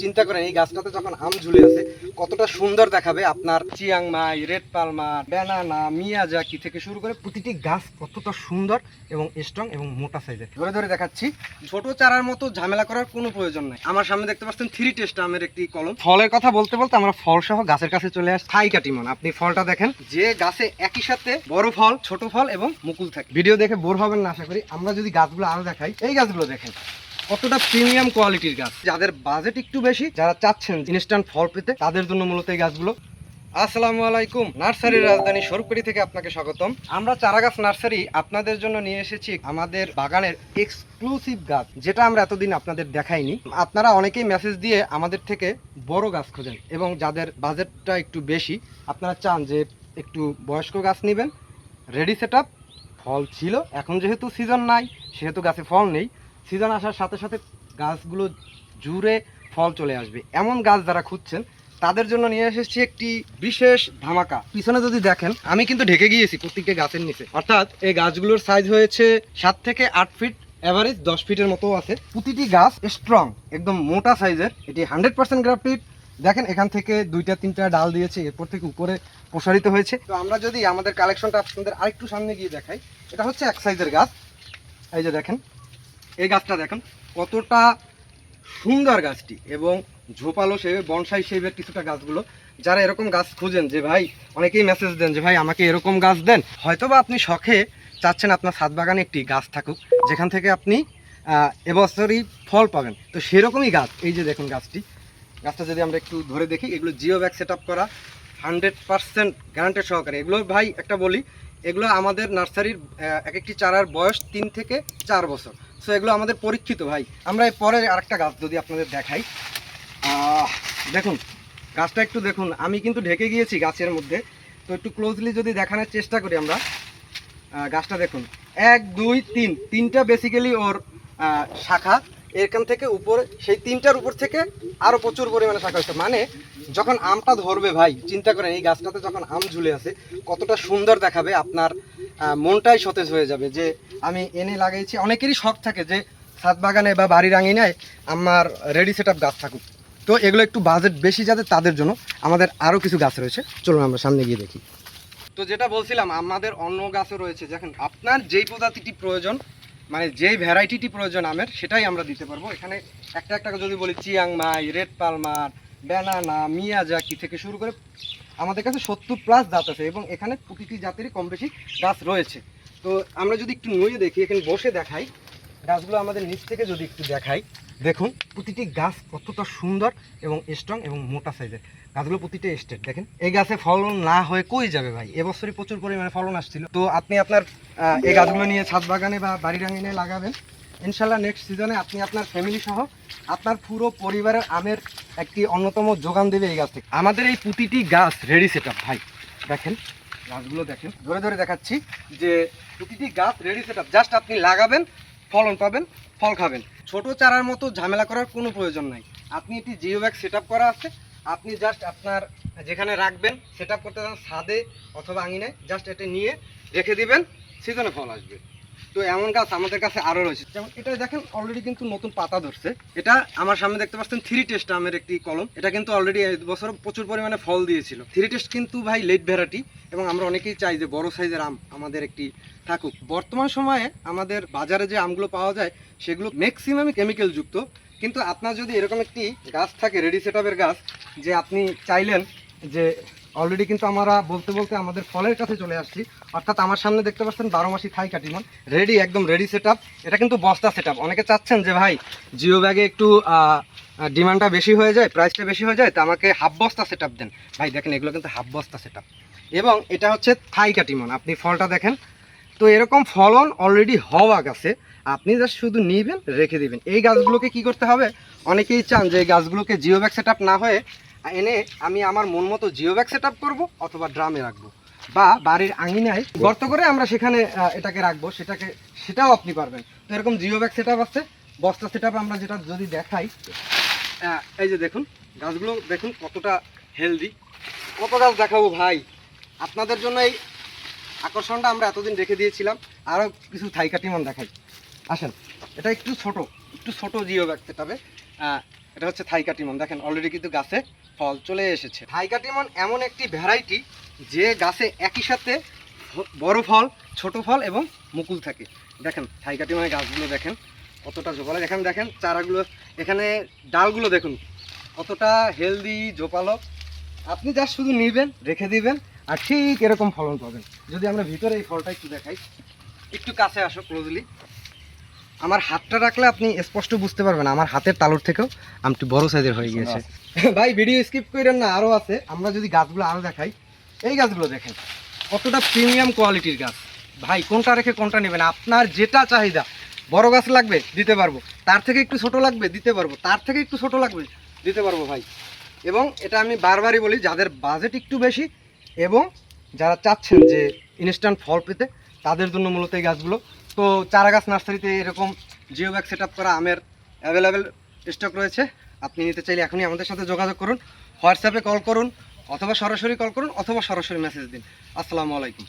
চিন্তা করেন এই গাছটাতে যখন আম ঝুলে আছে কতটা সুন্দর দেখাবে আপনার Chiang Mai, red Palmer, banana, Miyazaki থেকে শুরু করে প্রতিটি গাছ কতটা সুন্দর এবং স্ট্রং এবং মোটা সাইজের। ধরে ধরে দেখাচ্ছি, ছোট চারার মতো ঝামেলা করার কোনো প্রয়োজন নাই। আমার সামনে দেখতে পাচ্ছেন 3 টেস্ট আমের একটি কলম। ফলের কথা বলতে বলতে আমরা ফল সহ গাছের কাছে চলে আসছি। থাই কাটিমন, আপনি ফলটা দেখেন যে গাছে একই সাথে বড় ফল, ছোট ফল এবং মুকুল থাকে। ভিডিও দেখে বোর হবেন না আশা করি। আমরা যদি গাছগুলো আরো দেখাই, এই গাছগুলো দেখেন কতটা প্রিমিয়াম কোয়ালিটির গাছ। যাদের বাজেট একটু বেশি, যারা চাচ্ছেন ইনস্ট্যান্ট ফল পেতে, তাদের জন্য মূলত এই গাছগুলো। আসসালামু আলাইকুম, নার্সারির রাজধানী স্বরূপকারী থেকে আপনাকে স্বাগতম। আমরা চারাগাছ নার্সারি আপনাদের জন্য নিয়ে এসেছি আমাদের বাগানের এক্সক্লুসিভ গাছ, যেটা আমরা এতদিন আপনাদের দেখাইনি। আপনারা অনেকেই মেসেজ দিয়ে আমাদের থেকে বড় গাছ খোঁজেন এবং যাদের বাজেটটা একটু বেশি, আপনারা চান যে একটু বয়স্ক গাছ নেবেন, রেডি সেট আপ, ফল ছিল। এখন যেহেতু সিজন নাই সেহেতু গাছে ফল নেই। সিজন আসার সাথে সাথে গাছগুলো জুড়ে ফল চলে আসবে, এমন গাছ যারা খুঁজছেন তাদের জন্য নিয়ে এসেছি একটি বিশেষ ধামাকা। পিছনে যদি দেখেন, আমি কিন্তু ঢেকে গিয়েছি প্রত্যেকটা গাছের নিচে। অর্থাৎ এই গাছগুলোর সাইজ হয়েছে 7 থেকে 8 ফিট, এভারেজ 10 ফিটের মতো আছে। প্রতিটি গাছ স্ট্রং, একদম মোটা সাইজের। এটি 100% গ্রাফটিড। দেখেন এখান থেকে 2-3টা ডাল দিয়েছে, এরপর থেকে উপরে প্রসারিত হয়েছে। তো আমরা যদি আমাদের কালেকশনটা আপনাদের আরেকটু সামনে গিয়ে দেখাই, এটা হচ্ছে এক সাইজের গাছ। এই যে দেখেন, এই গাছটা দেখেন কতটা সুন্দর গাছটি, এবং ঝোপালো শেপে, বনসাই শেপের কিছুটা গাছগুলো। যারা এরকম গাছ খুঁজেন, যে ভাই অনেকেই মেসেজ দেন যে ভাই আমাকে এরকম গাছ দেন, হয়তোবা আপনি শখে চাচ্ছেন আপনার ছাদ বাগানে একটি গাছ থাকুক যেখান থেকে আপনি এবছরই ফল পাবেন। তো সেরকমই গাছ এই যে দেখুন গাছটা যদি আমরা একটু ধরে দেখি, এগুলো জিও ব্যাগ সেট আপ করা, 100% গ্যারান্টেড সহকারে। এগুলো ভাই একটা বলি, এগুলো আমাদের নার্সারির এক একটি চারার বয়স 3 থেকে 4 বছর। সো এগুলো আমাদের পরীক্ষিত ভাই। আমরা এই পরে আরেকটা গাছ যদি আপনাদের দেখাই, দেখুন গাছটা একটু দেখুন। আমি কিন্তু ঢেকে গিয়েছি গাছের মধ্যে, তো একটু ক্লোজলি যদি দেখানোর চেষ্টা করি আমরা। গাছটা দেখুন, 1 2 3, 3টা বেসিক্যালি ওর শাখা। এখান থেকে উপরে, সেই 3টার উপর থেকে আরও প্রচুর পরিমাণে শাখা হচ্ছে। মানে যখন আমটা ধরবে ভাই, চিন্তা করেন এই গাছটাতে যখন আম ঝুলে আছে কতটা সুন্দর দেখাবে। আপনার মনটাই সতেজ হয়ে যাবে যে আমি এনে লাগাইছি। অনেকেরই শখ থাকে যে ছাদ বাগানে বা বাড়ির আঙিনায় আমার রেডি সেট আপ গাছ থাকুক। তো এগুলো একটু বাজেট বেশি যাদের, তাদের জন্য আমাদের আরও কিছু গাছ রয়েছে। চলুন আমরা সামনে গিয়ে দেখি। তো যেটা বলছিলাম, আমাদের অন্য গাছও রয়েছে। দেখেন আপনার যেই প্রজাতিটি প্রয়োজন, মানে যেই ভ্যারাইটিটি প্রয়োজন আমের, সেটাই আমরা দিতে পারবো। এখানে একটা একটা যদি বলি, Chiang Mai, red Palmer, banana, Miyazaki থেকে শুরু করে আমাদের কাছে 70+ জাত আছে, এবং এখানে প্রতিটি জাতেরই কম বেশি গাছ রয়েছে। তো আমরা যদি একটু নুয়ে দেখি, এখানে বসে দেখাই গাছগুলো, আমাদের নিচ থেকে যদি একটু দেখাই, দেখুন প্রতিটি গাছ কতটা সুন্দর এবং স্ট্রং এবং মোটা সাইজের। গাছগুলো প্রতিটা স্টেট দেখেন। এই গাছে ফলন না হয়ে কই যাবে ভাই? এবছরই প্রচুর পরিমাণে ফলন আসছিল। তো আপনি আপনার এই গাছগুলো নিয়ে ছাদ বাগানে বা বাড়ির আঙিনে লাগাবেন, ইনশাল্লাহ নেক্সট সিজনে আপনি আপনার ফ্যামিলি সহ আপনার পুরো পরিবারের আমের একটি অন্যতম যোগান দেবে এই গাছ থেকে। আমাদের এই প্রতিটি গাছ রেডি সেট আপ ভাই। দেখেন গাছগুলো দেখেন, ধরে ধরে দেখাচ্ছি যে প্রতিটি গাছ রেডি সেট আপ। জাস্ট আপনি লাগাবেন, ফলন পাবেন, ফল খাবেন। ছোট চারার মতো ঝামেলা করার কোনো প্রয়োজন নাই। আপনি এটি জিও ব্যাগ সেট আপ করা আছে, আপনি জাস্ট আপনার যেখানে রাখবেন, সেট আপ করতে যান ছাদে অথবা আঙিনায়, জাস্ট এটা নিয়ে রেখে দিবেন, সিজনে ফল আসবে। তো এমন গাছ আমাদের কাছে আরও রয়েছে। যেমন এটা দেখেন অলরেডি কিন্তু নতুন পাতা ধরছে। এটা আমার সামনে দেখতে পাচ্ছেন 3 টেস্ট আমের একটি কলম। এটা কিন্তু অলরেডি এই বছর প্রচুর পরিমাণে ফল দিয়েছিল। 3 টেস্ট কিন্তু ভাই লেট ভ্যারাইটি, এবং আমরা অনেকেই চাই যে বড় সাইজের আম আমাদের একটি থাকুক। বর্তমান সময়ে আমাদের বাজারে যে আমগুলো পাওয়া যায় সেগুলো ম্যাক্সিমামই কেমিক্যাল যুক্ত। কিন্তু আপনার যদি এরকম একটি গাছ থাকে, রেডি সেট আপের গাছ, যে আপনি চাইলেন যে অলরেডি কিন্তু আমরা বলতে বলতে আমাদের ফলের কাছে চলে আসছি। অর্থাৎ আমার সামনে দেখতে পাচ্ছেন 12 মাসি থাই কাটিমন রেডি, একদম রেডি সেট আপ। এটা কিন্তু বস্তা সেট আপ। অনেকে চাচ্ছেন যে ভাই জিও ব্যাগে একটু ডিমান্ডটা বেশি হয়ে যায়, প্রাইসটা বেশি হয়ে যায়, তো আমাকে হাফ বস্তা সেট আপ দেন। ভাই দেখেন এগুলো কিন্তু হাফ বস্তা সেট আপ, এবং এটা হচ্ছে থাই কাটিমন। আপনি ফলটা দেখেন, তো এরকম ফলন অলরেডি হওয়া গাছে আপনি জাস্ট শুধু নিবেন, রেখে দিবেন। এই গাছগুলোকে কি করতে হবে, অনেকেই চান যে এই গাছগুলোকে জিও ব্যাগ সেট আপ না হয়ে এনে আমি আমার মন মতো জিও ব্যাগ সেট আপ করবো, অথবা ড্রামে রাখবো, বা বাড়ির আঙিনায় গর্ত করে আমরা সেখানে এটাকে রাখবো, সেটাও আপনি পারবেন। তো এরকম জিও ব্যাগ সেট আপ আছে, বস্তা সেট আপ আমরা যেটা যদি দেখাই, এই যে দেখুন গাছগুলো দেখুন কতটা হেলদি। কত গাছ দেখাবো ভাই আপনাদের জন্য। এই আকর্ষণটা আমরা এতদিন রেখে দিয়েছিলাম। আরও কিছু থাই কাটিমন দেখাই, আসেন। এটা একটু ছোট জিও ব্যাগ সেট আপে। এটা হচ্ছে থাই কাটিমন। দেখেন অলরেডি কিন্তু গাছে ফল চলে এসেছে। থাই কাটিমন এমন একটি ভ্যারাইটি যে গাছে একই সাথে বড় ফল, ছোট ফল এবং মুকুল থাকে। দেখেন থাই কাটিমনের গাছগুলো দেখেন কতটা ঝোপালো, দেখেন চারাগুলো, এখানে ডালগুলো দেখুন কতটা হেলদি ঝোপালো। আপনি যা শুধু নিবেন, রেখে দিবেন, আর ঠিক এরকম ফলন পাবেন। যদি আমরা ভিতরে এই ফলটা একটু দেখাই, একটু কাছে আসো ক্লোজলি। আমার হাতটা রাখলে আপনি স্পষ্ট বুঝতে পারবেন আমার হাতের তালুর থেকেও আমটি বড় সাইজের হয়ে গিয়েছে। ভাই ভিডিও স্কিপ করেন না, আরও আছে। আমরা যদি গাছগুলো আরও দেখাই, এই গাছগুলো দেখেন কতটা প্রিমিয়াম কোয়ালিটির গাছ। ভাই কোনটা রেখে কোনটা নেবেন, আপনার যেটা চাহিদা। বড় গাছ লাগবে দিতে পারবো, তার থেকে একটু ছোট লাগবে দিতে পারবো, তার থেকে একটু ছোট লাগবে দিতে পারবো ভাই। এবং এটা আমি বারবারই বলি, যাদের বাজেট একটু বেশি এবং যারা চাচ্ছেন যে ইনস্ট্যান্ট ফল পেতে, তাদের জন্য মূলত এই গাছগুলো। তো চারা গাছ নার্সারিতে এরকম জিও ব্যাগ সেট আপ করা আমের অ্যাভেলেবেল স্টক রয়েছে। আপনি নিতে চাইলে এখনই আমাদের সাথে যোগাযোগ করুন, হোয়াটসঅ্যাপে কল করুন, অথবা সরাসরি কল করুন, অথবা সরাসরি মেসেজ দিন। আসসালামু আলাইকুম।